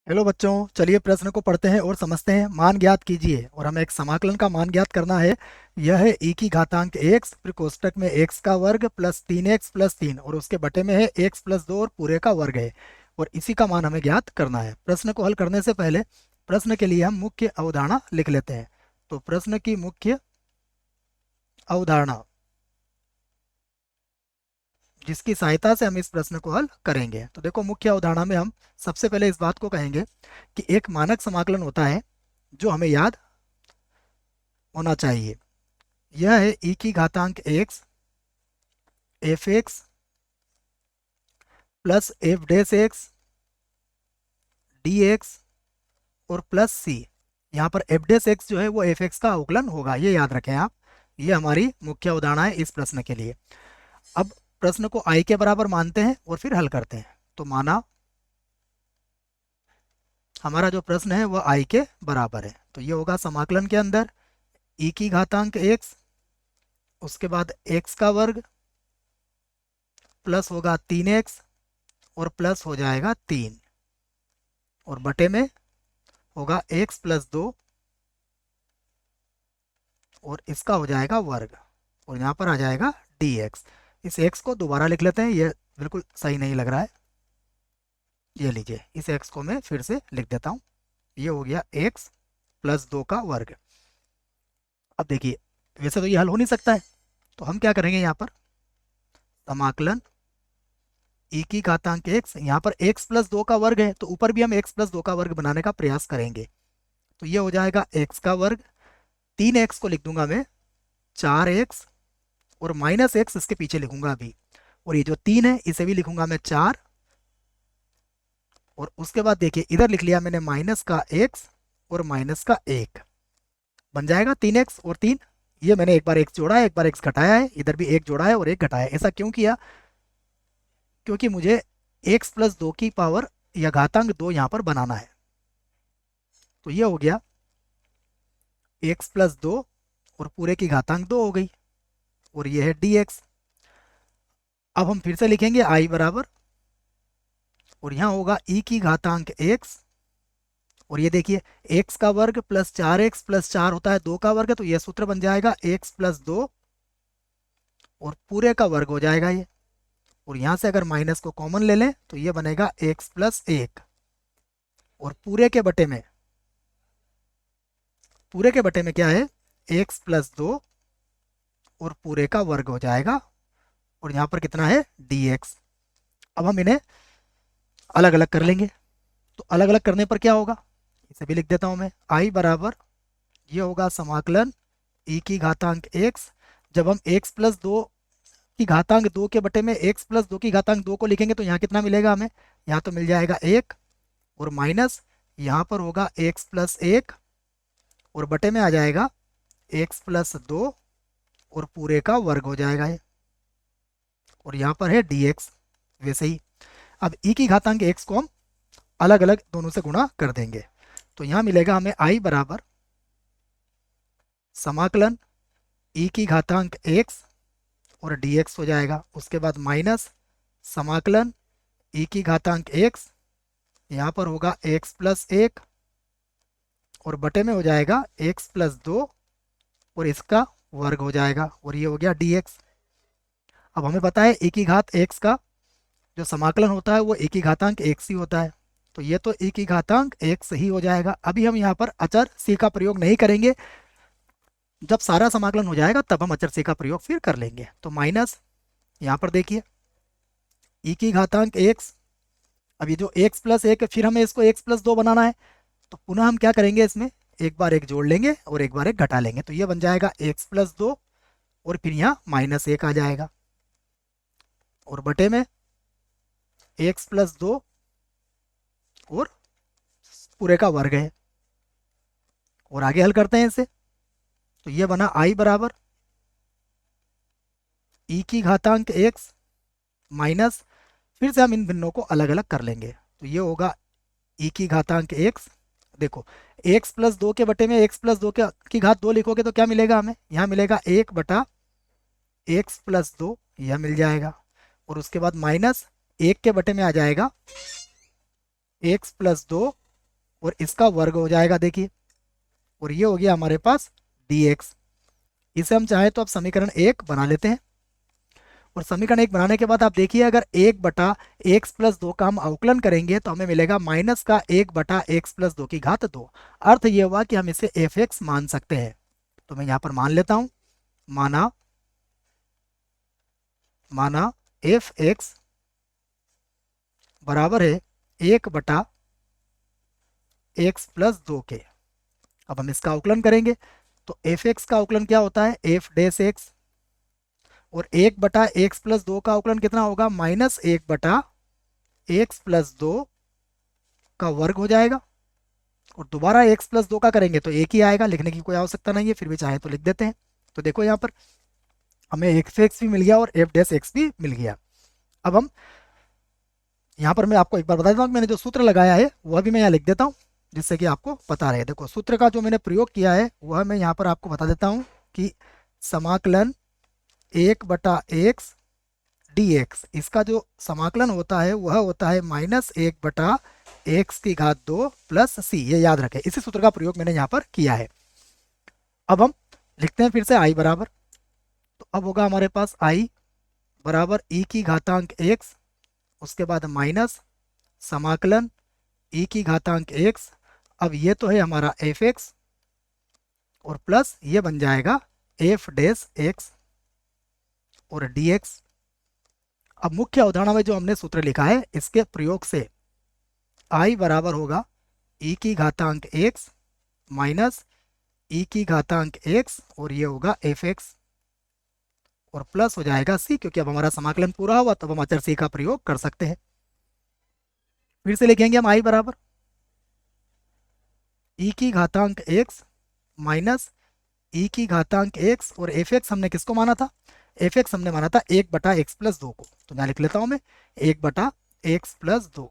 Hello बच्चों, चलिए प्रश्न को पढ़ते हैं और समझते हैं। मान ज्ञात कीजिए और हमें एक समाकलन का मान ज्ञात करना है। यह है e की घातांक x, फिर कोष्टक में x का वर्ग प्लस 3x प्लस 3 और उसके बटे में है x प्लस 2 और पूरे का वर्ग है। और इसी का मान हमें ज्ञात करना है। प्रश्न को हल करने से पहले प्रश्न के लिए हम मुख्य अवधारणा लिख लेते हैं। तो प्रश्न की मुख्य अवधारणा जिसकी सहायता से हम इस प्रश्न को हल करेंगे। तो देखो, मुख्य अवधारणा में हम सबसे पहले इस बात को कहेंगे कि एक मानक समाकलन होता है जो हमें याद होना चाहिए। यह है e की घातांक x F x plus F dash x D x और प्लस सी। यहाँ पर एफ डैश एक्स जो है वो एफ एक्स का अवकलन होगा, ये याद रखें आप। ये हमारी मुख्य अवधारणा है इस प्रश्न के लिए। अब प्रश्न को आई के बराबर मानते हैं और फिर हल करते हैं। तो माना हमारा जो प्रश्न है वह आई के बराबर है, तो ये होगा समाकलन के अंदर e की घातांक x, उसके बाद x का वर्ग प्लस होगा 3x और प्लस हो जाएगा 3 और बटे में होगा x प्लस 2 और इसका हो जाएगा वर्ग और यहाँ पर आ जाएगा dx। इस x को दोबारा लिख लेते हैं, ये बिल्कुल सही नहीं लग रहा है। ये लीजिए, इस x को मैं फिर से लिख देता हूँ। ये हो गया x प्लस 2 का वर्ग। अब देखिए, वैसे तो ये हल हो नहीं सकता है, तो हम क्या करेंगे, यहाँ पर समाकलन e की घातांक x, यहाँ पर x प्लस 2 का वर्ग है तो ऊपर भी हम x प्लस 2 का वर्ग बनाने का प्रयास करेंगे। तो ये हो जाएगा x का वर्ग, 3x को लिख दूंगा मैं 4x और माइनस x इसके पीछे लिखूंगा अभी, और ये जो 3 है इसे भी लिखूंगा मैं 4। और उसके बाद देखिए, इधर लिख लिया मैंने माइनस का x और माइनस का 1, बन जाएगा 3x और 3। ये मैंने एक बार x जोड़ा है, एक बार x घटाया है, इधर भी 1 जोड़ा है और 1 घटाया है। ऐसा क्यों किया? क्योंकि मुझे x प्लस 2 की पावर या घातांक 2 यहाँ पर बनाना है। तो ये हो गया x प्लस 2 और पूरे की घातांक 2 हो गई और ये है dx। अब हम फिर से लिखेंगे i बराबर, और यहाँ होगा e की घातांक x, और ये देखिए x का वर्ग प्लस 4x प्लस 4 होता है 2 का वर्ग, तो ये सूत्र बन जाएगा x प्लस 2 और पूरे का वर्ग हो जाएगा ये। और यहाँ से अगर माइनस को कॉमन ले लें तो ये बनेगा x प्लस 1 और पूरे के बटे में क्या है, x प्लस 2 और पूरे का वर्ग हो जाएगा और यहाँ पर कितना है dx। अब हम इन्हें अलग अलग कर लेंगे। तो अलग अलग करने पर क्या होगा, इसे भी लिख देता हूं मैं। i बराबर, ये होगा समाकलन e की घातांक x। जब हम x प्लस 2 की घातांक 2 के बटे में x प्लस 2 की घातांक 2 को लिखेंगे तो यहाँ कितना मिलेगा हमें, यहाँ तो मिल जाएगा 1 और माइनस यहाँ पर होगा x प्लस 1 और बटे में आ जाएगा x प्लस 2 और पूरे का वर्ग हो जाएगा ये, और यहाँ पर है dx। वैसे ही अब e की घातांक x को हम अलग अलग दोनों से गुणा कर देंगे। तो यहाँ मिलेगा हमें i बराबर समाकलन e की घातांक x और dx हो जाएगा। उसके बाद माइनस समाकलन e की घातांक x, यहाँ पर होगा x प्लस 1 और बटे में हो जाएगा x प्लस 2 और इसका वर्ग हो जाएगा और ये हो गया dx। अब हमें पता है e की घात x का जो समाकलन होता है वो e की घातांक x ही होता है, तो ये तो e की घातांक x ही हो जाएगा। अभी हम यहाँ पर अचर c का प्रयोग नहीं करेंगे, जब सारा समाकलन हो जाएगा तब हम अचर c का प्रयोग फिर कर लेंगे। तो माइनस यहाँ पर देखिए e की घातांक x, अब ये जो x प्लस 1 फिर हमें इसको x प्लस 2 बनाना है, तो पुनः हम क्या करेंगे, इसमें एक बार 1 जोड़ लेंगे और एक बार 1 घटा लेंगे, तो ये बन जाएगा x प्लस 2 और फिर यहाँ माइनस 1 आ जाएगा और बटे में x प्लस 2 और पूरे का वर्ग है। और आगे हल करते हैं इसे, तो ये बना i बराबर e की घातांक x माइनस, फिर से हम इन भिन्नों को अलग अलग कर लेंगे, तो ये होगा e की घातांक x। देखो x प्लस 2 के बटे में x प्लस 2 की घात 2 लिखोगे तो क्या मिलेगा हमें, यहाँ मिलेगा 1 बटा x प्लस 2, यह मिल जाएगा। और उसके बाद माइनस 1 के बटे में आ जाएगा x प्लस 2 और इसका वर्ग हो जाएगा, देखिए, और ये हो गया हमारे पास dx। इसे हम चाहें तो अब समीकरण 1 बना लेते हैं। और समीकरण 1 बनाने के बाद आप देखिए, अगर 1/x+2 का हम अवकलन करेंगे तो हमें मिलेगा माइनस का 1/x+2 अर्थ ये हुआ कि हम इसे f(x) मान सकते हैं। तो मैं यहाँ पर मान लेता हूँ, माना f(x) बराबर है 1/x+2 के। अब हम इसका अवकलन करेंगे तो f(x) का अवकलन क्या होता है, f'(x), और 1/x+2 का अवकलन कितना होगा, -1/x+2 का वर्ग हो जाएगा। और दोबारा x+2 का करेंगे तो एक ही आएगा, लिखने की कोई आवश्यकता नहीं है, फिर भी चाहे तो लिख देते हैं। तो देखो यहाँ पर हमें f(x) भी मिल गया और f'(x) भी मिल गया। अब हम यहाँ पर मैं आपको एक बार बता देता हूँ कि मैंने जो सूत्र लगाया है वह भी मैं यहाँ लिख देता हूँ, जिससे कि आपको पता रहे। देखो सूत्र का जो मैंने प्रयोग किया है वह मैं यहाँ पर आपको बता देता हूँ कि समाकलन 1/x dx, इसका जो समाकलन होता है वह होता है -1/x⁴ प्लस c। ये याद रखें, इसी सूत्र का प्रयोग मैंने यहाँ पर किया है। अब हम लिखते हैं फिर से i बराबर, तो अब होगा हमारे पास i बराबर e⁻x, उसके बाद माइनस समाकलन e⁻x। अब ये तो है हमारा f(x) और प्लस ये बन जाएगा f'(x) और dx। अब मुख्य अवधारणा में जो हमने सूत्र लिखा है इसके प्रयोग से i बराबर होगा e⁻x माइनस e⁻x और ये होगा f(x) और प्लस हो जाएगा c, क्योंकि अब हमारा समाकलन पूरा हुआ तब हम अचर c का प्रयोग कर सकते हैं। फिर से लिखेंगे हम i बराबर e⁻x माइनस e⁻x और f(x) हमने किसको माना था, f(x) हमने माना था 1/x+2 को। तो मैं लिख लेता हूं मैं 1/x+2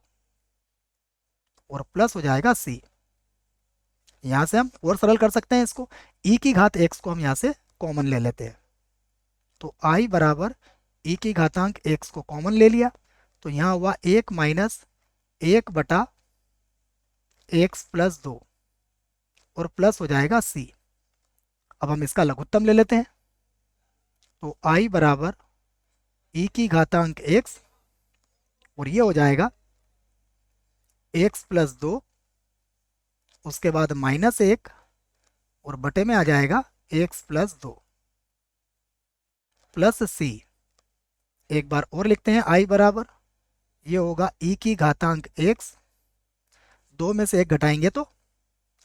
और प्लस हो जाएगा c। यहां से हम और सरल कर सकते हैं इसको, e⁻x को हम यहां से कॉमन ले लेते हैं। तो i बराबर e⁻x को कॉमन ले लिया तो यहाँ हुआ 1 माइनस 1/x+2 और प्लस हो जाएगा c। अब हम इसका लघुत्तम ले लेते हैं तो i बराबर e⁻x और ये हो जाएगा x+2, उसके बाद -1 और बटे में आ जाएगा x+2 प्लस c। एक बार और लिखते हैं i बराबर, ये होगा e⁻x, 2 में से 1 घटाएंगे तो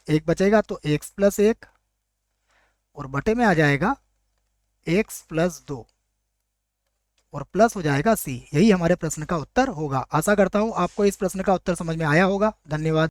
1 बचेगा तो x+1 और बटे में आ जाएगा x+2 और प्लस हो जाएगा c। यही हमारे प्रश्न का उत्तर होगा। आशा करता हूँ आपको इस प्रश्न का उत्तर समझ में आया होगा। धन्यवाद।